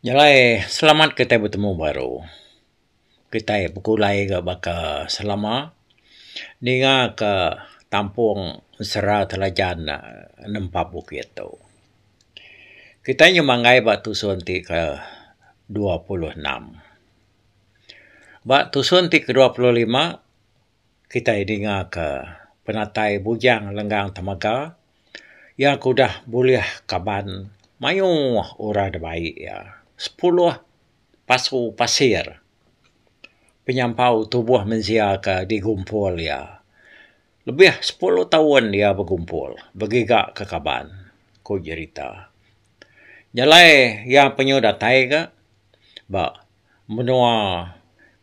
Jalai, selamat kita bertemu baru. Kita berkulai ke baka selama. Ninga ke tampung Sera Telajan nempa bukit tu. Kita nyemangai batu sunti ke 26. Batu sunti ke 25, kita ingat ke penatai bujang lenggang temaga yang kudah boleh kaban mayu ura de baik ya. 10 pasu pasir penyampau tubuh manusia ke digumpul ya. Lebih 10 tahun dia bergumpul, bergigak ke kaban, ko cerita. Jalai yang penyudatai ke, ba menua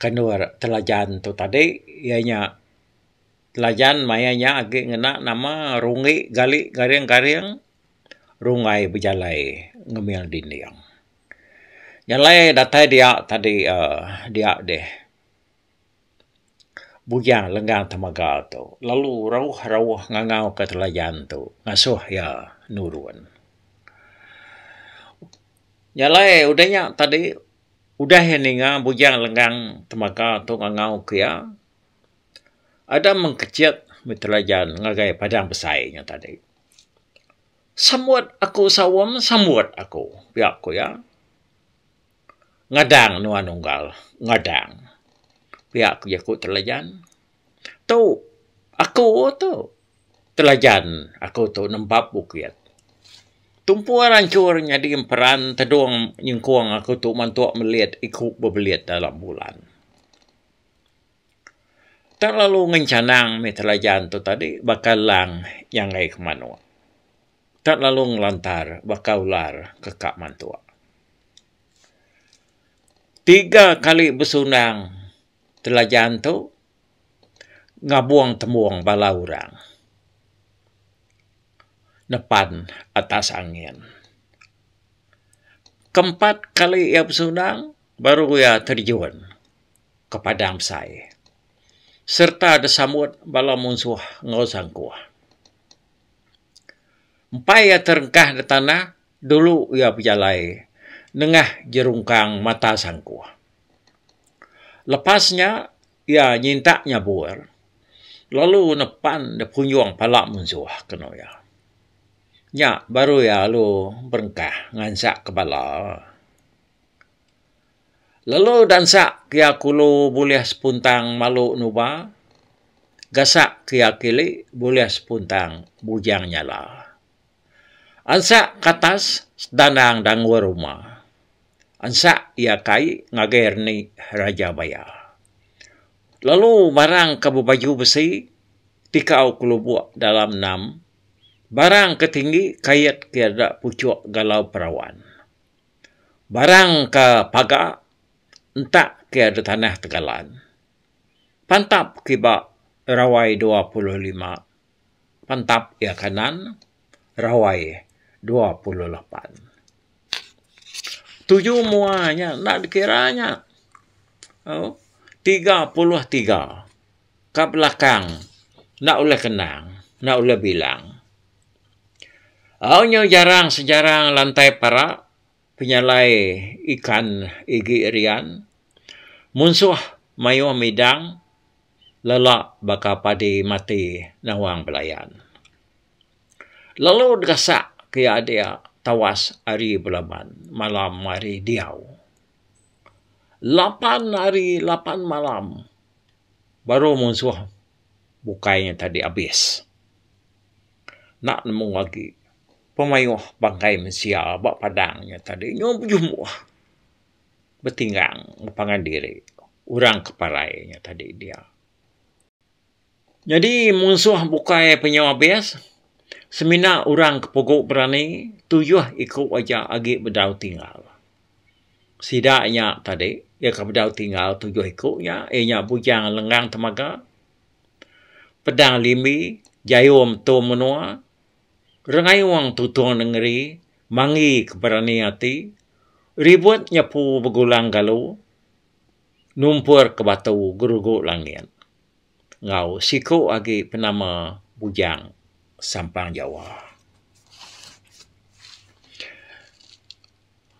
kanur telajan tu tadi, ianya telajan mayanya agi ngena nama rungi gali garing-garing rungai berjalai ngemil dinding. Jalai datai dia tadi dia deh bujang lenggang temaga tu. Lalu rauh-rauh ngangau ke telajan tu. Ngasuh ya nurun. Jalai udahnya tadi udah yang ninga bujang lenggang temaga tu ngangau ke ya. Ada mengkecit telajan ngagai padang besainya tadi. Samut aku sawam, samut aku. Pihak ku ya. Ngadang nuan unggal. Ngadang. Pihak ku jaku telajan. Tu, aku tu. Telajan, aku tu nembap bukit. Tumpuan hancurnya di peran tedung nyengkuang aku tu mantuak melihat ikut berbeliat dalam bulan. Tak lalu ngencanang mi telajan tu tadi bakal lang yang ngai kemana. Tak lalu ngelantar bakal ular ke kak mantuak. 3 kali bersunang telajan tu ngabuang temuang bala orang. Depan atas angin. Keempat kali ia bersunang, baru ia terjun ke padang besai. Serta ada samut bala musuh ngosang kuah. Empai ia terengkah di tanah, dulu ia berjalai, nengah jerungkang mata sangkuah. Lepasnya, ia nyintak nyabur. Lalu nepan de punjuang palak musuh kena ya. Nya baru ya lu berengkah ngansak kepala. Lalu dansak kia kulu boleh sepuntang malu nuba. Gasak kia kili boleh sepuntang bujang nyala. Ansak katas danang dangwa rumah. Ansak ia kai ngager ni Raja Baya. Lalu barang kabu baju besi tikau kulubuak dalam 6. Barang ketinggi kayat kiada pucuk galau perawan. Barang ke paga entak kiada tanah tegalan. Pantap kiba rawai 25. Pantap ia kanan rawai 28. 7 muanya nak dikiranya. 33 ke belakang nak oleh kenang, nak oleh bilang. Awalnya sejarang lantai para penyalai ikan igi irian. Musuh mayu midang lelak baka padi mati nawang belayan. Lalu degasak kia dia tawas hari belaman malam hari diau. 8 hari 8 malam baru musuh bukainya tadi habis. Nak nemu lagi pemayuh bangkai manusia bak padangnya tadi nyob jumuh bertinggang pangan diri orang keparainya tadi dia. Jadi musuh bukai penyawa bias semina orang kepogok berani 7 ikut aja agi bedau tinggal. Sidaknya tadi ya ke bedau tinggal 7 ikutnya ianya bujang lenggang temaga pedang limi jayum tu menua rengai wang tutuang negeri, mangi keberani hati, ribut nyapu begulang galu, numpur ke batu geruguk langit. Ngau siku agi penama bujang sampang Jawa.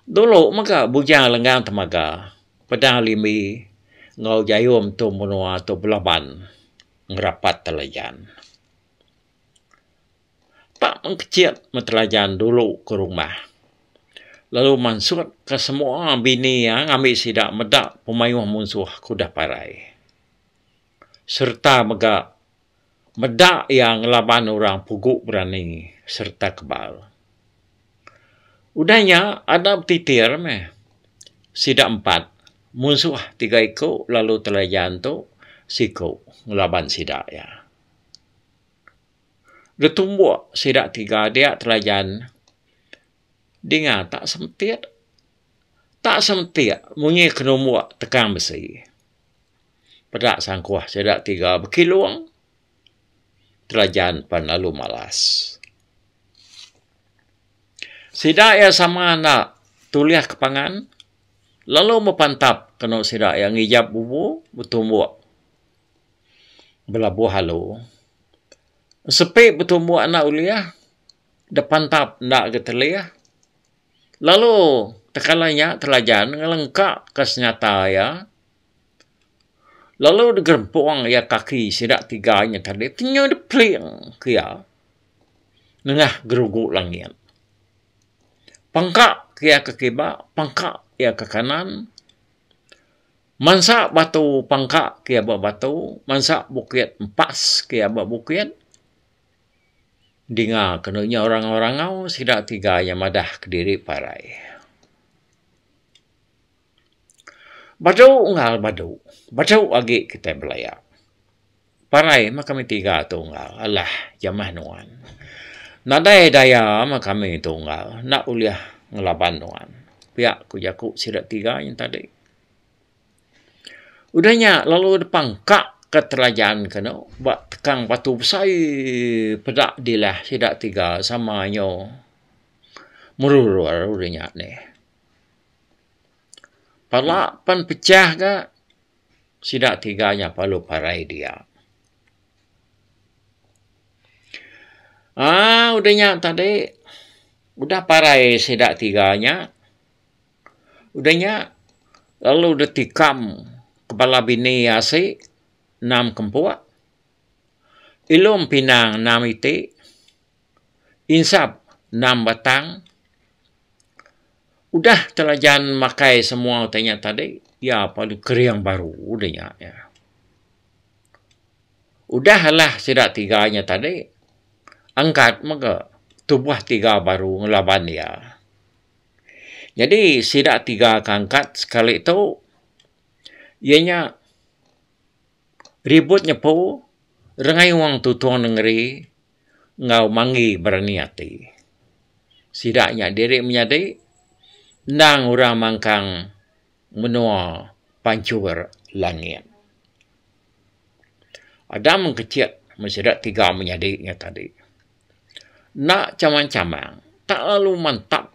Dulu maka bujang lenggang temaga. Pedang limi ngau jayum tu menua tu belaban ngerapat telajan. Tak mengkecil metelajan dulu ke rumah. Lalu mansut ke semua bini yang ambil sidak medak pemayuh musuh kuda parai. Serta mega medak yang ngelaban orang puguk berani serta kebal. Udahnya ada titir meh. Sidak 4. Musuh 3 ikut lalu telajan tu siku ngelaban sidak ya. Detumbuk sidak 3 dia telajan. Dengar tak sempit. Tak sempit munyi kenumuk tekan besi. Pedak sangkuah sidak 3 berkiluang. Telajan pan lalu malas. Sidak ya sama nak tuliah kepangan. Lalu mepantap kena sidak yang ngijab bubu bertumbuk. Belabuh halu. Sepik bertumbuk anak uliah. Depan tap nak geteliah. Lalu tekalanya telajan ngelengkak ke senyata ya. Lalu digerempung ya kaki sidak 3 nya tadi. Tinyo dipling kia. Nengah geruguk langit. Pangkak kia ke kibak. Pangkak ya ke kanan. Mansak batu pangkak kia batu. Mansak bukit empas kia bukit. Dengar kenanya orang-orang ngau sidak 3 yang madah ke diri parai. Badu unggal badu. Badu agi kita belayak. Parai makami 3 tunggal. Alah jamah nuan. Nadai daya makami tunggal. Nak uliah ngelaban nuan. Piak kujaku sidak 3 yang tadi. Udahnya lalu depan kak keterajaan kena. Buat tekang batu besar. Pedak dilah sidak 3 sama nyo. Merurur udahnya ni. Palak pan pecah ke. Sidak 3 nya palu parai dia. Udahnya tadi. Udah parai sidak 3 nya. Udahnya. Lalu detikam. Kepala bini asik. 6 kempuak. Ilum pinang 6 itik. Insap 6 batang. Udah telajan makai semua tanya tadi. Ya paling keriang baru. Udahnya ya. Udahlah sidak 3 nya tadi. Angkat maka tubuh 3 baru ngelaban dia. Jadi sidak 3 angkat sekali itu. Ianya ributnya po. Rengai wang tutuang negeri. Ngau mangi berani hati. Sidaknya diri menyadari. Nang orang mangkang menua pancur langit. Ada mengkecil mensidak 3 menyadiknya tadi. Nak camang-camang. Tak lalu mantap.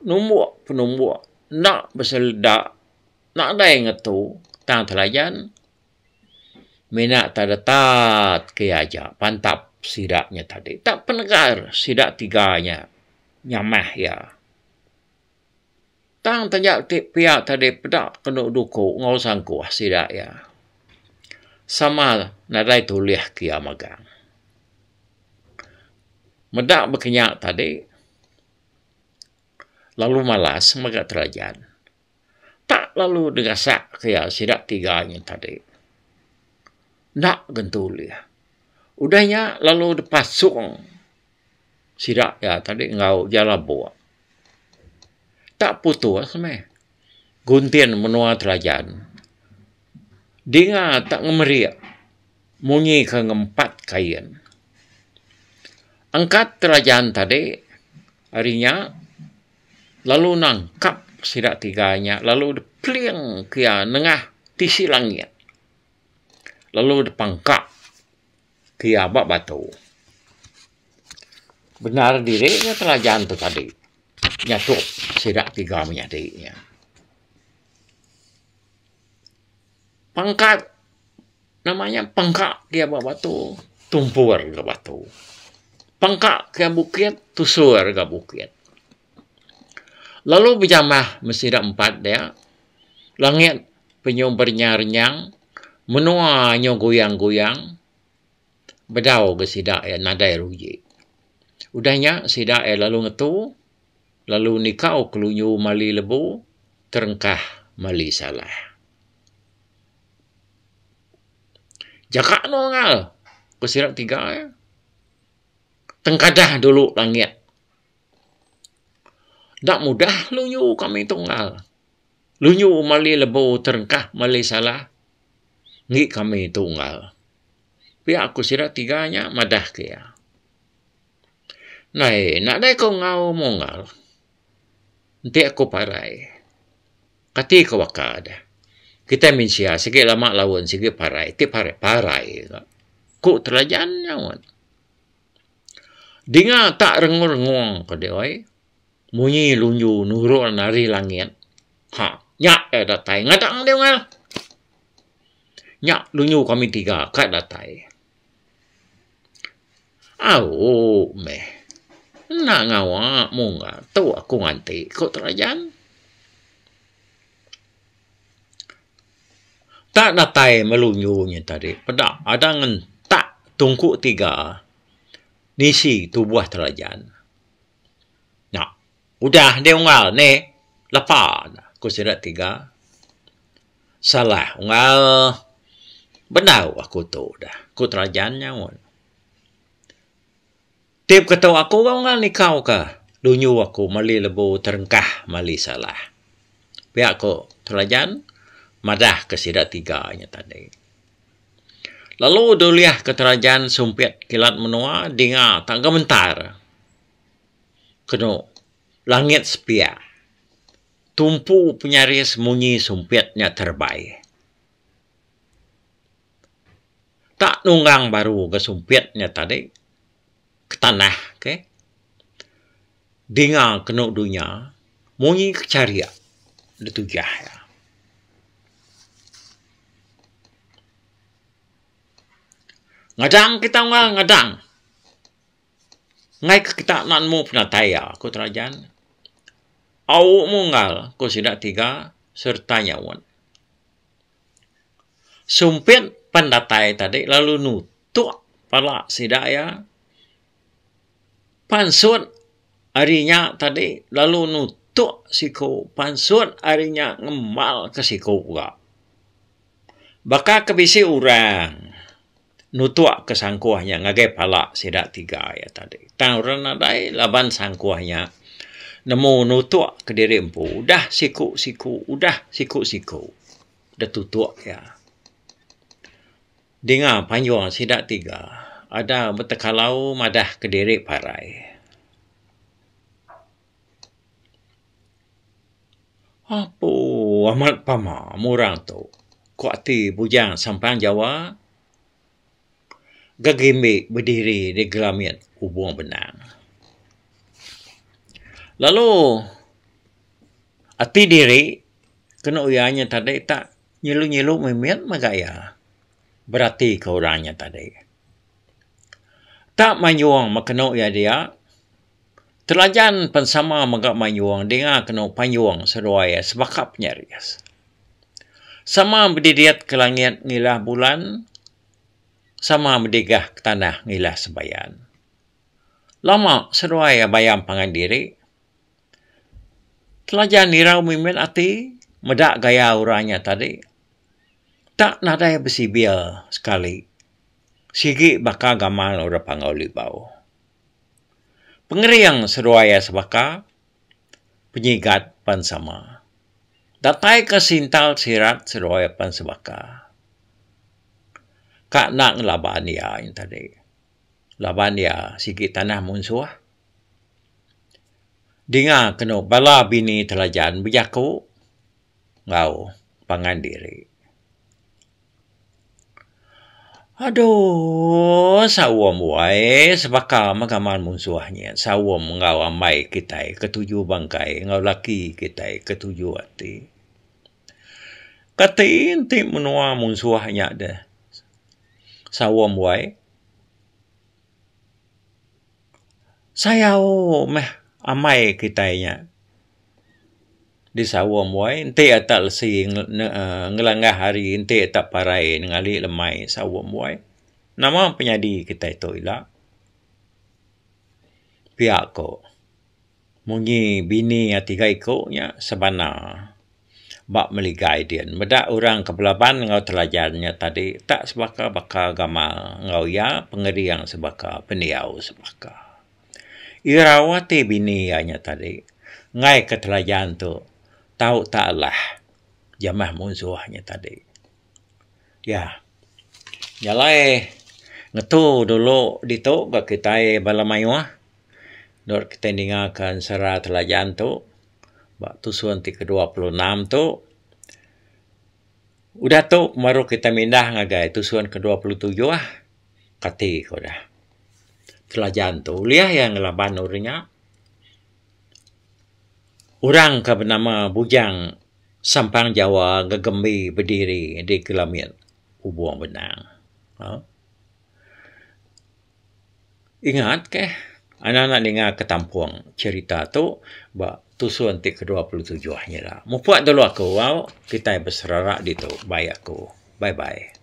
Numbuk penumbuk. Nak berseledak. Nak ada yang ngetu. Tang telajan. Minak tak detat ke aja. Pantap sidaknya tadi. Tak penegar sidak 3 nya. Nyamah ya. Tang tanya pihak tadi pedak kena duku ngau sangku sidak ya. Sama nadai tuliah kia magang. Medak berkenyak tadi. Lalu malas maga terajan. Tak lalu dengasak kia sidak 3 nya tadi. Nak gentuliah. Udahnya lalu dipasung. Sidak ya tadi ngau jalabuak. Tak putus meh. Guntian menua telajan. Dengar tak ngemeriak. Munyi ke ngempat kain. Angkat telajan tadi. Harinya. Lalu nangkap sidak 3 nya. Lalu dipling kia nengah tisi langit. Lalu dipangkap kia bak batu. Benar dirinya telajan tu tadi. Nyatuk sidak 3 menyadiknya. Pangkat. Namanya pangkak kia batu. Tumpur ke batu. Pangkak kia bukit. Tusur ke bukit. Lalu berjamah Mesir empat dia. Langit penyum bernyar-nyang. Menuanya goyang-goyang. Bedau ke sidak ya nadai ruji. Udahnya sidak ya lalu ngetu. Lalu nikau kelunyu mali lebu. Terengkah mali salah. Jakak no ngal. Kesirak tiga ya. Tengkadah dulu langit. Tak mudah lunyu kami tunggal. Lunyu mali lebu terengkah mali salah. Ngi kami tunggal. Pihak aku sirak tiganya madah kaya. Nai, nak dai kau ngau mongal. Nanti aku parai. Kati kau waka ada. Kita minsia sikit lama lawan sikit parai. Ti parai. Ku telajan nyawan. Dinga tak rengur-rengung ke dia. Munyi lunyu nurul nari langit. Ha, nyak datai. Ngadang dia ngal. Nyak lunyu kami tiga kat datai. Au meh. Nak ngawak munga. Tahu aku nganti. Kau terajan. Tak datai melunyunya tadi. Pedak. Ada ngen tak tungku tiga. Nisi tubuh terajan. Udah dia ungal ni lepas aku sirat tiga salah ungal benar aku tu dah aku terajan nyawan tip kata aku ungal ni kau ke lunyu aku mali lebu terengkah mali salah pihak aku terajan madah ke sirat tiga nya tadi lalu doliah ke terajan sumpit kilat menua dinga tak gementar kena langit sepia. Tumpu penyaris munyi sumpitnya terbaik. Tak nunggang baru ke sumpitnya tadi. Ke tanah, ke? Dinga kena dunia. Munyi kecaria. Ditujah ya. Ngadang kita ngadang. Ngai kita nak mu penataya. Aku terajan. Au mungal ko sidak tiga serta nyawan. Sumpit pandatai tadi lalu nutuk pala sidak ya. Pansut harinya tadi lalu nutuk siku. Pansut harinya ngemal ke siku juga. Baka kebisi orang nutuk ke sangkuahnya ngagai pala sidak tiga ya tadi. Tauran nadai laban sangkuahnya. Nemu nutuk ke diri empu. Udah siku-siku. Udah siku-siku. Udah tutuk ya. Dengar panjang sidak tiga. Ada bertekalau madah ke diri parai. Apa amat pama murang tu. Kuati bujang sampang Jawa. Gagimik berdiri di gelamian hubung benang. Lalu, hati diri, kena uyahnya tadi, tak nyilu-nyilu memiat magaya. Berarti ke orangnya tadi. Tak manyuang makena uyah dia, telajan pensama magak manyuang, dengar kena panyuang seruaya sebakap nyaris. Sama berdiriat ke langit ngilah bulan, sama berdigah ke tanah ngilah sebayan. Lama seruaya bayam pangan diri, telajan nirau mimin hati, medak gaya orangnya tadi. Tak nadai besi biar sekali. Sigi baka gamal ora pangauli bau. Pengeriang seruaya sebaka, penyigat pan sama. Datai ke sintal sirat seruaya pan sebaka. Kak nak ngelaban dia yang tadi. Laban dia sigi tanah munsuah. Dengar kena bala bini telajan berjaku. Ngau pangan diri. Aduh, sawam wae sebaka magaman munsuahnya. Sawam ngau amai kita ketujuh bangkai. Ngau laki kita ketujuh hati. Katiin ti menua munsuahnya dah. Sawam wae. Saya meh amai kitanya. di sawam wai ente atak lesi ngelangah hari ente atak parai ngali lemai sawam wai. Nama penyadi kita itu ilah. Pihak ko. Munyi bini atiga ikutnya sebana. Bak meligai dia. Medak orang kebelaban ngau telajarnya tadi. Tak sebaka baka gamal. Ngau ya pengeri yang sebaka. Peniau sebaka. Irawati bini hanya tadi. Ngai ketelajan tu. Tahu taklah. Jamah musuhnya tadi. Ya. Jalai. Ngetu dulu dito. Gak kita balamayuah. Dor kita dengarkan serah telajan tu. Bak tusuan ke-26 tu. Udah tu baru kita mindah ngagai tusuan ke-27 lah. Kati ko dah. Telajan tu. Liah yang ngelaban urinya. Orang ka bernama Bujang Sampang Jawa gegembi berdiri di Kelamian Ubuang Benang. Ha? Ingat ke? Anak-anak dengar ketampuang cerita tu. Bak tusuan ke-27 nya lah. Mupuat dulu aku. Wow, kita berserarak di tu. Bye aku. Bye-bye.